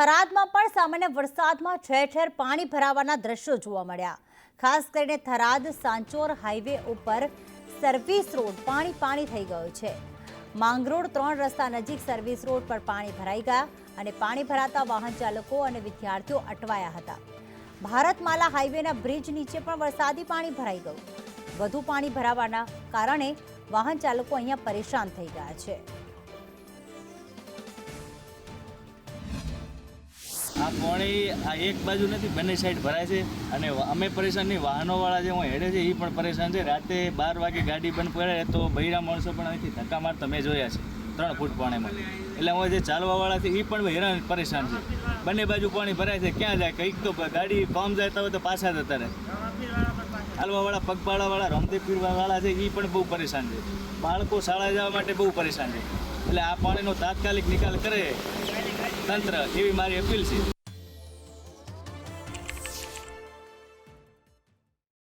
થરાદમાં પણ સામાન્ય વરસાદમાં ઠેર ઠેર પાણી ભરાવાના દ્રશ્યો જોવા મળ્યા। ખાસ કરીને થરાદ સાંચોર હાઈવે ઉપર સર્વિસ રોડ પાણી થઈ ગયો છે। માંગરોળ 3 રસ્તા નજીક સર્વિસ રોડ પર પાણી ભરાઈ ગયા અને પાણી ભરાતા વાહન ચાલકો અને વિદ્યાર્થીઓ અટવાયા હતા। ભારતમાલા હાઈવેના બ્રિજ નીચે પણ વરસાદી પાણી ભરાઈ ગયું। વધુ પાણી ભરાવાના કારણે વાહન ચાલકો અહીંયા પરેશાન થઈ ગયા છે। આ પાણી આ એક બાજુ નથી, બંને સાઈડ ભરાય છે અને અમે પરેશાન નહીં, વાહનોવાળા જે હેડે છે એ પણ પરેશાન છે। રાતે 12 વાગે ગાડી બંધ પડે તો બૈરા માણસો પણ અહીંથી ધક્કા મારતા મેં જોયા છે 3 ફૂટ પાણીમાં। એટલે હું જે ચાલવાવાળા છે એ પણ હેરાન પરેશાન છે। બંને બાજુ પાણી ભરાય છે, ક્યાં જાય? કંઈક તો ગાડી કામ જતા હોય તો પાછા જતા રહે। ચાલવાવાળા પગપાળાવાળા રામદેવપીરવાળા છે એ પણ બહુ પરેશાન છે। બાળકો શાળા જવા માટે બહુ પરેશાન છે। એટલે આ પાણીનો તાત્કાલિક નિકાલ કરે તંત્ર, એવી મારી અપીલ છે।